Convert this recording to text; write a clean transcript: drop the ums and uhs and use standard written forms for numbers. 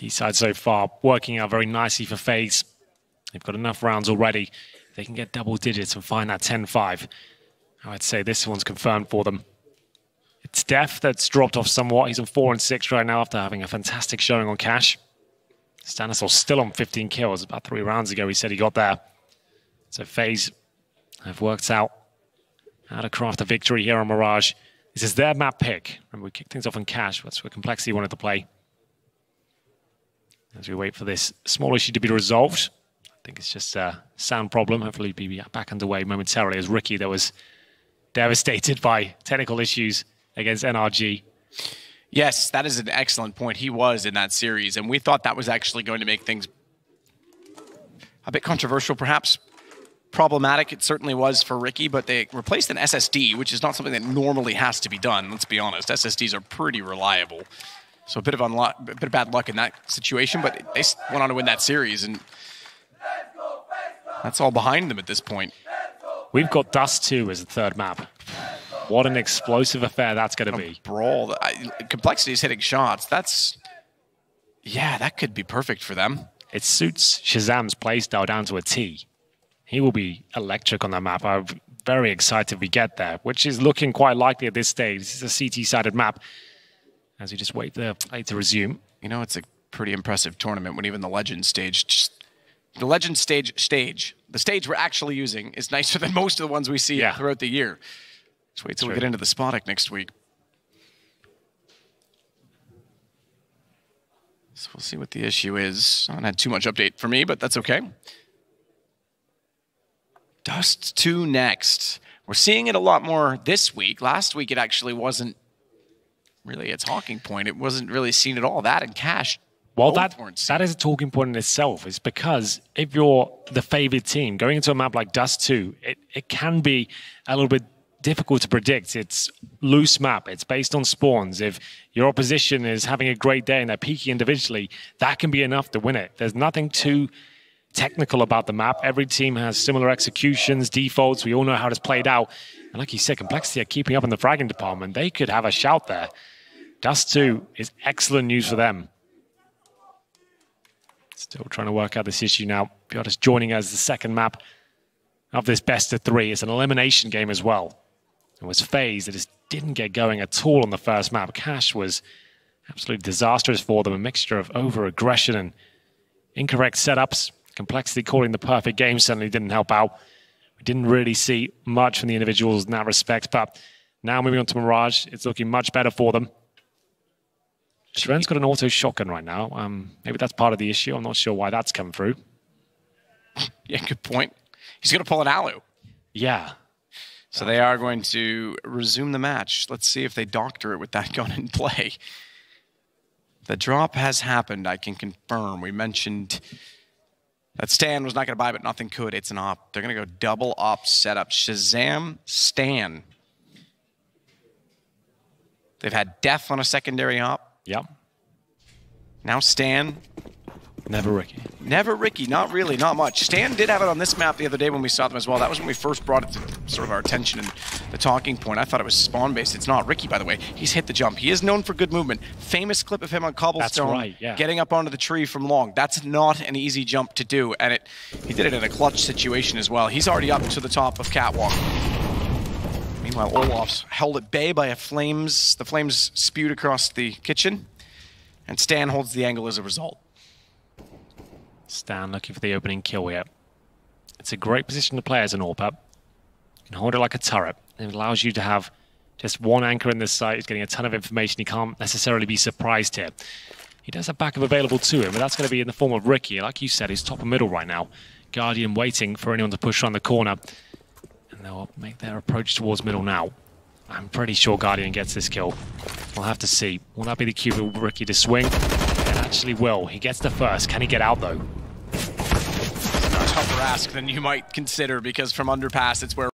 T-side so far working out very nicely for FaZe. They've got enough rounds already. They can get double digits and find that 10-5. I'd say this one's confirmed for them. It's Def that's dropped off somewhat. He's on 4 and 6 right now after having a fantastic showing on Cash. Stanislaus still on 15 kills. About 3 rounds ago he said he got there. So FaZe have worked out how to craft a victory here on Mirage. This is their map pick. Remember, we kicked things off on Cash. That's where Complexity wanted to play. As we wait for this small issue to be resolved. I think it's just a sound problem. Hopefully be back underway momentarily as Ricky that was devastated by technical issues against NRG. Yes, that is an excellent point. He was in that series, and we thought that was actually going to make things a bit controversial, perhaps problematic. It certainly was for Ricky, but they replaced an SSD, which is not something that normally has to be done, let's be honest. SSDs are pretty reliable. So a bit of bad luck in that situation, but they went on to win that series, and that's all behind them at this point. We've got Dust 2 as the third map. What an explosive affair that's going to be. Brawl. Complexity is hitting shots. Yeah, that could be perfect for them. It suits Shazam's playstyle down to a T. He will be electric on that map. I'm very excited we get there, which is looking quite likely at this stage. This is a CT-sided map. As we just wait for the play to resume. You know, it's a pretty impressive tournament when even the Legend stage, the Legend stage, the stage we're actually using is nicer than most of the ones we see throughout the year. Let's wait till we get into the Spodek next week. So we'll see what the issue is. I haven't had too much update for me, but that's okay. Dust 2 next. We're seeing it a lot more this week. Last week it actually wasn't really a talking point. It wasn't really seen at all. That and Cash. Well, that is a talking point in itself. It's because if you're the favored team, going into a map like Dust 2, it can be a little bit difficult to predict. It's loose map. It's based on spawns. If your opposition is having a great day and they're peaking individually, that can be enough to win it. There's nothing too technical about the map. Every team has similar executions, defaults. We all know how it's played out. And like you said, Complexity are keeping up in the fragging department. They could have a shout there. Dust 2 is excellent news for them. Still trying to work out this issue now. Biotis joining as the second map of this best of 3. It's an elimination game as well. It was FaZe that just didn't get going at all on the first map. Cash was absolutely disastrous for them. A mixture of over-aggression and incorrect setups. Complexity calling the perfect game certainly didn't help out. We didn't really see much from the individuals in that respect. But now moving on to Mirage, it's looking much better for them. Shren's got an auto shotgun right now. Maybe that's part of the issue. I'm not sure why that's come through. Yeah, good point. He's going to pull an Alu. Yeah. So they are going to resume the match. Let's see if they doctor it with that gun in play. The drop has happened, I can confirm. We mentioned that Stan was not going to buy, but nothing could. It's an op. They're going to go double op setup. Shazam, Stan. They've had Def on a secondary op. Yep. Now Stan. Never Ricky. Never Ricky. Not really. Not much. Stan did have it on this map the other day when we saw them as well. That was when we first brought it to sort of our attention and the talking point. I thought it was spawn-based. It's not. Ricky, by the way, he's hit the jump. He is known for good movement. Famous clip of him on Cobblestone. That's right, yeah. Getting up onto the tree from long. That's not an easy jump to do. And he did it in a clutch situation as well. He's already up to the top of Catwalk. Meanwhile, Olaf's held at bay by the flames spewed across the kitchen. And Stan holds the angle as a result. Stan looking for the opening kill here. It's a great position to play as an AWP. You can hold it like a turret. It allows you to have just one anchor in this site. He's getting a ton of information. He can't necessarily be surprised here. He does have backup available to him, but that's going to be in the form of Ricky. Like you said, he's top of middle right now. Guardian waiting for anyone to push around the corner. And they'll make their approach towards middle now. I'm pretty sure Guardian gets this kill. We'll have to see. Will that be the cue for Ricky to swing? It actually will. He gets the first. Can he get out, though? It's a tougher ask than you might consider, because from underpass, it's where